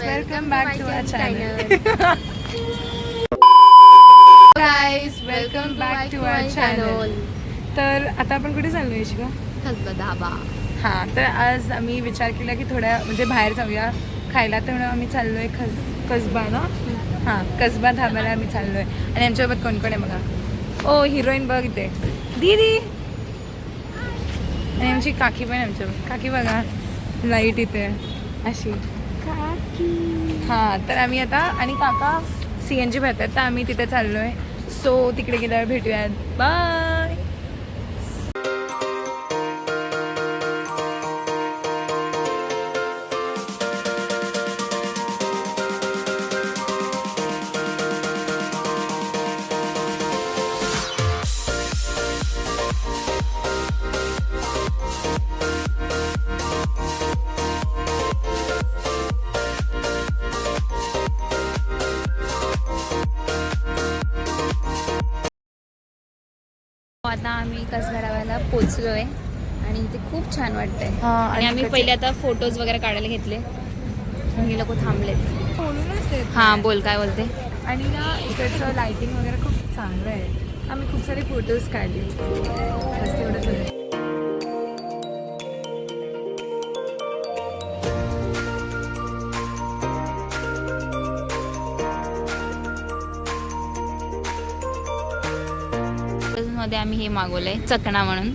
Welcome back to our channel. Guys welcome back to our channel. तर आता आपण कुठे चाललो आहे शिका? कसबा धाबा. हां, तर आज आम्ही विचार केला की थोड्या म्हणजे बाहेर जाऊया खायला. तर आम्ही चाललो आहे कसबा ना. हां, कसबा धाब्याला आम्ही चाललो आहे. आणि आमच्यासोबत कोण कोण आहे बघा. ओ हिरोईन बघ इथे दीदी. आणि आमची काकी पण आमच्यासोबत. काकी बघा लाईट इथे अशी काकी. हां, तर आम्ही आता आणि काका CNG भरतात तर आम्ही तिथे चाललो आहे. सो तिकडे गेल्यावर भेटूयात. बाय. आता आम्ही कसबा धाब्याला पोचलोय आणि इथे खूप छान वाटतंय. हां, आणि आम्ही पहिले आता फोटोज वगैरे काढायला घेतले. हे लोक थांबलेत. बोलूनच देत हां बोल, काय बोलते? आणि ना इकडचं लाइटिंग वगैरे खूप चांगलं आहे. आम्ही खूप सारे फोटोज काढले. बस तेवढंच आहे. मध्ये आम्ही हे मागवलंय चकना म्हणून.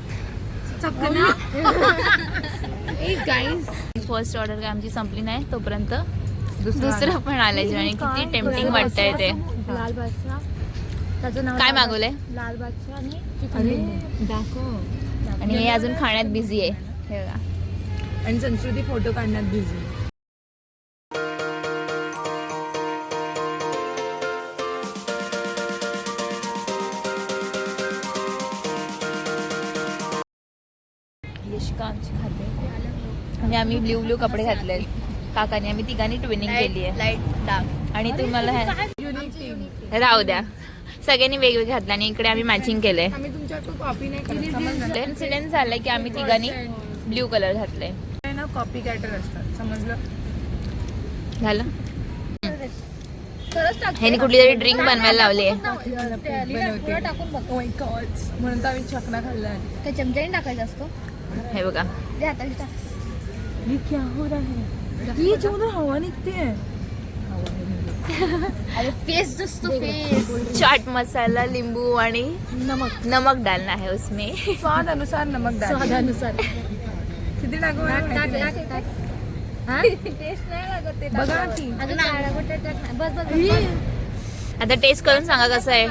फर्स्ट ऑर्डर काय आमची संपली नाही तोपर्यंत दुसरं पण आलंय आणि किती टेम्पटिंग वाटतंय ते. लाल बादशाह, त्याचं नाव काय मागवलंय? लाल बादशाह आणि चिकन दाखव. आणि हे अजून खाण्यात बिझी आहे. हे बघा. आणि संस्कृती फोटो काढण्यात बिझी. यशिका आमची खाते. आणि आम्ही ब्ल्यू ब्ल्यू कपडे घातले. काकाने आम्ही तिघांनी ट्विनिंग केली आहे. Light dark. आणि तुम्हाला राहू द्या, सगळ्यांनी वेगवेगळे घातले आणि इकडे आम्ही मॅचिंग केलंय. आम्ही तुमच्याकडून कॉपी नाही करत, समजलं? इन्सिडेंट झालंय की आम्ही तिघांनी ब्ल्यू कलर घातले. ना कॉपी कॅटर असतात, समजलं? झालं. ह्यानी कुठली तरी ड्रिंक बनवायला लावली आहे. म्हणून तर आम्ही चकना खाल्ला. त्या चमच्याने टाकायचा असतो. हे बघा. ये क्या हो रहा है? ये याच्यामधून हवा निघते. अरे फेस असतो फेस. चाट मसाला, लिंबू आणि नमक डालना है उसमें. स्वाद अनुसार नमक डाल. स्वादानुसार. किती टाकू? टेस्ट नाही लागत ते. बघा की. अजून काळा बटाटा टाक. बस. आता टेस्ट करून सांगा कसं आहे.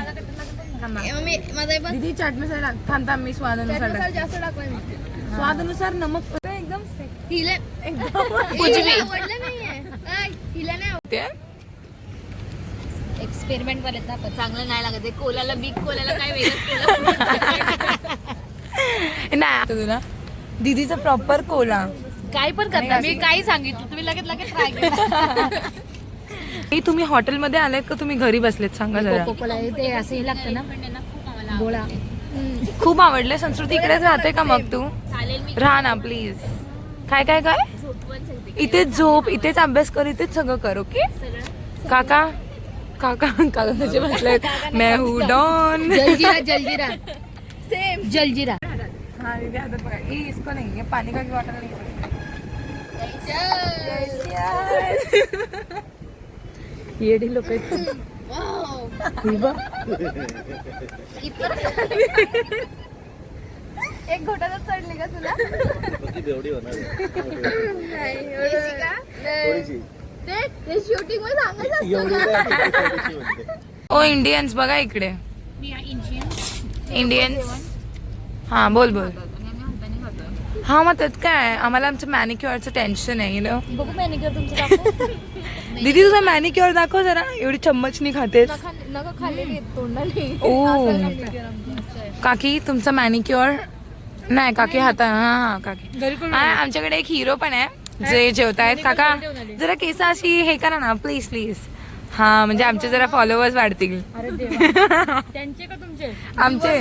माझा दीदी चाट मसाला थांब मी स्वाद अनुसार टाकते. जास्त टाकवायचं. स्वाद अनुसार नमक एकदम हिला कुछ भी. आवडलं नाहीये. हिला नाही ते एक्सपेरिमेंट करत ना, चांगलं नाही लागत. कोल्याला बिग कोल्याला काय वेगळं. नाही तुला दीदीचा प्रॉपर कोला. काय पण करता. मी काही सांगितलं तुम्ही लगेच ट्राय केलं. तुम्ही हॉटेलमध्ये आलेत का तुम्ही घरी बसलेत? सांगा जरा. कोकोला ते असं हे लागतं ना गोळा. खूप आवडले. संस्कृती इकडेच राहते का मग तू? राहा ना प्लीज. काय काय काय इथेच झोप, इथेच अभ्यास कर, इथेच सगळं कर. ओके काका. काका काका कसे बसले? मैं हूँ डॉन. जलजीरा सेम जलजीरा. हाँ दीदी आदत बघा. इसको नहीं है पानी का बॉटल नहीं. येडी लोक एक घोटाला चढली का तुला? ते शूटिंग मध्ये सांगायचं. ओ इंडियन्स बघा इकडे. इंडियन्स. हा बोल बोल. हा मग त्यात काय, आम्हाला आमचं मॅनिक्युअरचं टेन्शन आहे. बघू मॅनिक्युअर तुमचं दाखव. दीदी तुझा मॅनिक्युअर दाखव जरा. एवढी चम्मचनी खातेस. नका खाल्लेली तोंडाने. ओ काकी तुमचा मॅनिक्युअर नाही. काकी हाता. हा काकी. आमच्याकडे एक हिरो पण आहे जे जेवतायत. काका जरा केस अशी हे करा ना प्लीज प्लीज. हा म्हणजे आमचे जरा फॉलोअर्स वाढतील. त्यांचे का तुमचे? आमचे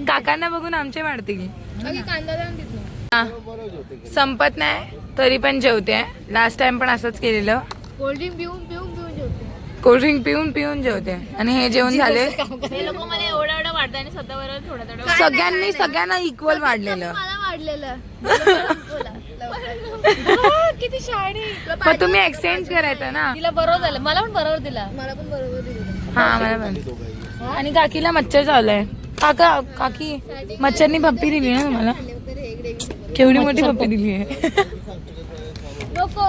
काकांना बघून आमचे वाढतील. संपत नाही तरी पण जेवते. लास्ट टाइम पण असंच केलेलं. कोल्ड्रिंक पिऊन जेवते. कोल्ड्रिंक पिऊन पिऊन जेवते. आणि हे जेवण झाले हे लोक मला एवढं एवढं वाढतं आणि स्वतःवर थोडं सगळ्यांना इक्वल वाढलेलं. मला वाढलेलं. किती शाणी. मग तुम्ही एक्सचेंज करायचं ना. तिला बरोबर झालं. मला पण बरोबर दिला. मला पण बरोबर दिला. हा मला पण. आणि काकीला मच्छर चावलाय. काकी मच्छरनी पप्पी दिली ना तुम्हाला. केवढी मोठी पप्पी दिली आहे. नको.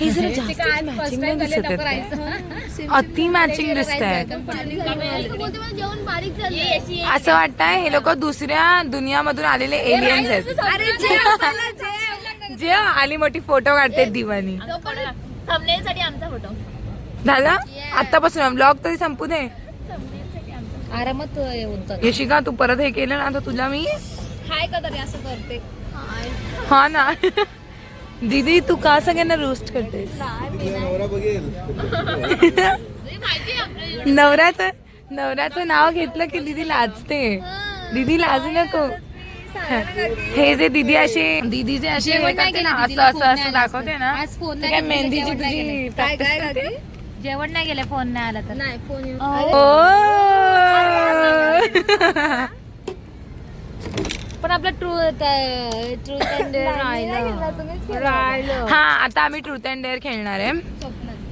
हे जरा जास्त मॅचिंग नाही दिसत आहेत. अति मॅचिंग दिसत आहेत. जेवण बारीक झालं. असं वाटतंय हे लोक दुसऱ्या दुनियामधून आलेले एलियन्स आहेत. जे आली मोठी फोटो काढते दिवाणी. थंबनेल साठी आमचा फोटो झालं आतापासून ब्लॉग तरी संपू दे. आरामात येऊन यशिका तू परत हे केलं ना तर तुला मी हाय का तरी असं करते. हा ना. दीदी तू का सगळ्यांना रोस्ट करते. नवऱ्याचं नाव घेतलं की दीदी लाजते. दीदी लाजू नको. हे जे दीदी जे असे हे करते ना असं दाखवते ना. ते काय मेहंदीची तुझी प्रॅक्टिस करते. जेवण नाही गेलं फोन नाही आला तर. नाही फोन. पण आपलं ट्रूथ अँड राहिलं. हा आता आम्ही ट्रूथ अँड डेअर खेळणार आहे.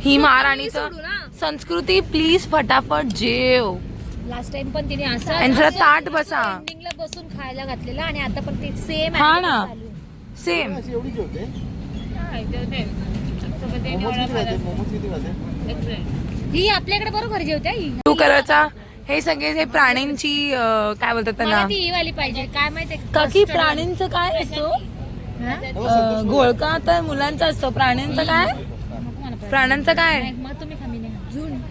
ही महाराणीचं संस्कृती प्लीज फटाफट जेव. लास्ट टाइम पण तिने असं आणि जरा ताट बसा. एंडिंगला बसून खायला घातलेलं आणि आता पण ते सेम. हा ना सेम. ही आपल्याकडे बरोबर जेवते ही. ब्लू कलरचा हे सगळे हे प्राण्यांची काय बोलतात मला त्यांना. ती ही वाली पाहिजे. काय माहिती काकी प्राण्यांचं काय असतो. घोळका तर मुलांचा असतो. प्राण्यांचं काय मग तुम्ही कमी नाही.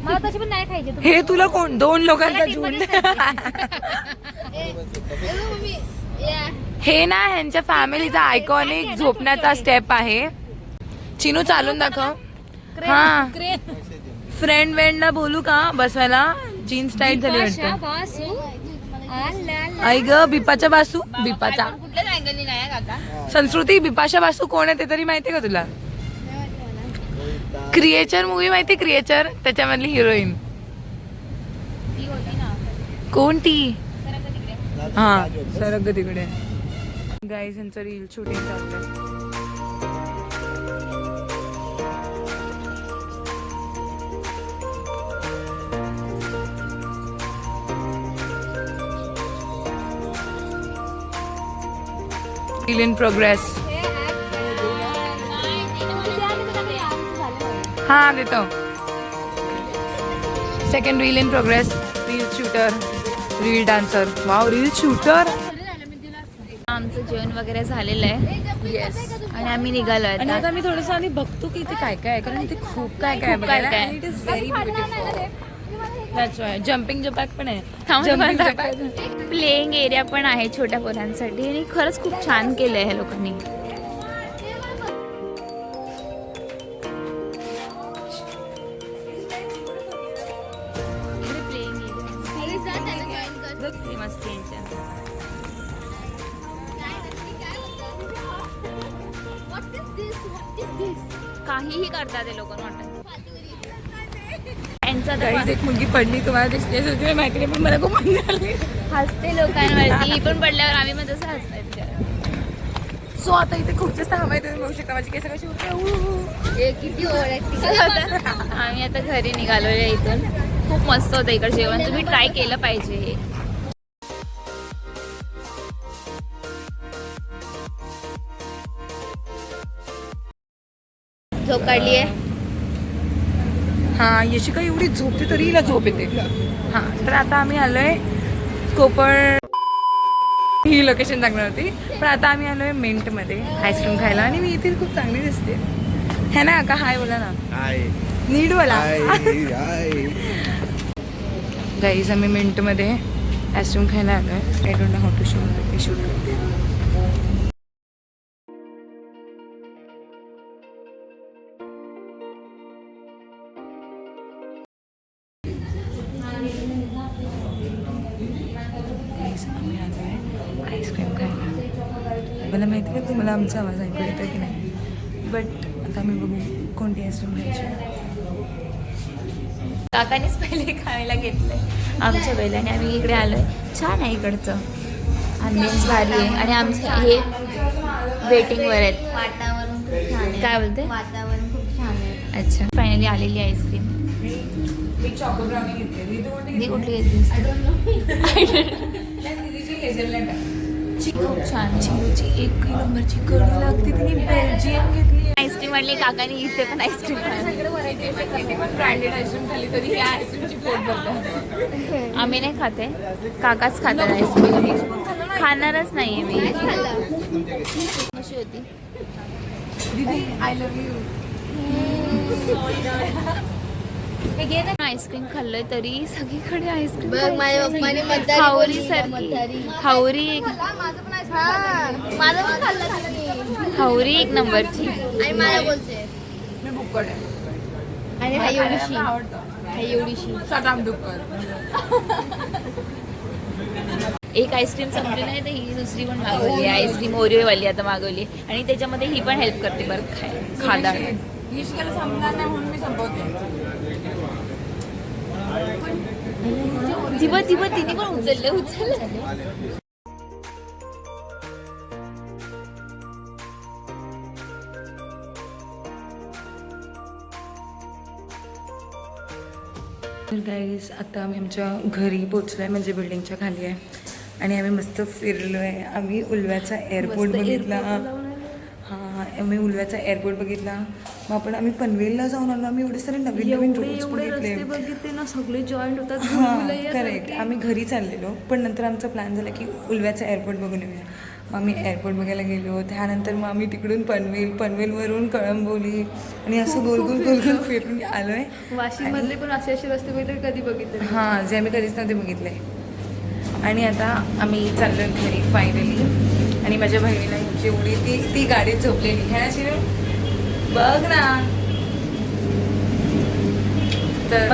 मला तशी पण नाही खायची. हे तुला कोण 2 लोकांचा झुंड. हे ना ह्यांच्या फॅमिलीचा आयकॉनिक झोपण्याचा स्टेप आहे. चिनू चालून दाखव. हा फ्रेंड वेंडला बोलू का बसवायला. जीन्स टाईट झाली वाटतं. आई ग बिपाच्या बासू. बिपाचा कुठल्याच अँगलनी नाही काका. संस्कृती बिपाशा बासू कोण आहे ते तरी माहिती का तुला. क्रिएचर मूवी माहिती. क्रिएचर त्याच्यामधली हिरोईन ती होती ना कोण ती. सरक तिकडे. हा सरक तिकडे. गाईज यांचं रील शूटिंग चाललंय. Reel in progress. हा देतो. Second reel in progress. Reel shooter reel dancer. Wow reel shooter. आमचं जेवण वगैरे झालेलं आहे. येस आणि आम्ही निघालो आणि आता मी थोडंसं आणि बघतो की इथे काय काय आहे कारण इथे खूप काय काय बघायला. काय. It is very beautiful. That's why jumping जपॅक पण आहे. Jumping जम्पिंग प्लेइंग एरिया पण आहे छोट्या पोरांसाठी आणि खरंच खूप छान केलंय ह्या लोकांनी. मस्ती यांच्या. काहीही करतात ते लोक. गाईज एक मुलगी पडली तुम्हाला दिसली असेल तुम्ही माहिती नाही पण मला खूप मजा आली. हसते लोकांवरती. ही पण पडल्यावर आम्ही मग तसं हसतोय. सो आता इथे खूप जास्त हवा येते. बघू शकता माझी केस कशी होते. किती ओळख. आम्ही आता घरी निघालोय इथून. खूप मस्त होतं इकडे जेवण. तुम्ही ट्राय केलं पाहिजे हे. झोप काढली आहे. हा यशिका एवढी झोपते तरी हिला झोप येते. हा तर आता आम्ही आलोय कोपळ. ही लोकेशन चांगली होती पण आता आम्ही आलोय मिंट मध्ये आईस्क्रीम खायला. आणि मी इथे खूप चांगली दिसते है ना. का हाय बोला ना. नीट बोला. गाईज आम्ही मिंट मध्ये आईस्क्रीम खायला आलोय. I don't know how to shoot करते. आम्ही आलोय आईस्क्रीम खायला. मला माहिती आहे तुम्हाला आमचा आवाज ऐकू येतो की नाही बट आता आम्ही बघू कोणती आईस्क्रीम घ्यायची? काकानेच पहिले खायला घेतलंय आमच्या बैलाने. आम्ही इकडे आलोय. छान आहे इकडचं, आंबियन्स भारी आहे. आणि आमचे हे वेटिंगवर आहेत. वातावरण खूप छान आहे. काय बोलते? वातावरण खूप छान आहे. अच्छा, फायनली आलेली आईस्क्रीम. मी चॉको ब्राउनी घेतली. ही कुठली घेतलीस? खूप छान. चिरोची 1 नंबरची कढी लागते. तिने बेल्जियम घेतली. आईस्क्रीम आणली काकाने. इथे पण आईस्क्रीम पण ब्रँडेड आईस्क्रीम खाली तरी ह्या आईस्क्रीमची पोट भरते. आम्ही नाही खाते, काकाच खातात आईस्क्रीम. खाणारच नाहीये मी. कशी होती? दीदी आय लव्ह यू. हे घे ना. आईस्क्रीम खाल्लंय तरी सगळीकडे आईस्क्रीम. बघ माझ्या पप्पाने मतदारी हावरी बोलली, सारखी. मतदारी. हावरी एक माझं पण खाल्लं तिने. हावरी 1 नंबरची. आणि मला बोलते मी बुक्कड आहे. आणि हा एवढीशी, आवडतं. हा एवढीशी. सटाम डुक्कर. एक आईस्क्रीम संपली नाही तर ही दुसरी पण मागवली आईस्क्रीम. ओरिओवाली आता मागवली. आणि त्याच्यामध्ये ही पण हेल्प करते बरं खादा. इश्काला संपणार नाही म्हणून मी संपवते. तिने पण उचललं. तर गाईज आता आम्ही आमच्या घरी पोचलो आहे, म्हणजे बिल्डिंगच्या खाली आहे. आणि आम्ही मस्त फिरलो आहे. आम्ही उल्व्याचा एअरपोर्ट बघितला. हां, आम्ही उल्व्याचा एअरपोर्ट बघितला. मग आम्ही पनवेलला जाऊन आलो. आम्ही एवढे सारे नवीन नवीन रोड्स बघितले ना, सगळे जॉईंट होतात. हां करेक्ट. आम्ही घरी चाललेलो, पण नंतर आमचा प्लॅन झाला की उल्व्याचा एअरपोर्ट बघून येऊया. मग आम्ही एअरपोर्ट बघायला गेलो. त्यानंतर मग आम्ही तिकडून पनवेलवरून कळंबोली आणि असं गोल गोल फिरून आलो आहे. वाशिममधले पण असे रस्ते वगैरे कधी बघितले? हां, जे आम्ही कधीच नव्हते बघितले. आणि आता आम्ही चाललो घरी फायनली. आणि माझ्या बहिणीला जेवढी ती गाडीत झोपलेली ह्या शिरून बघ ना. तर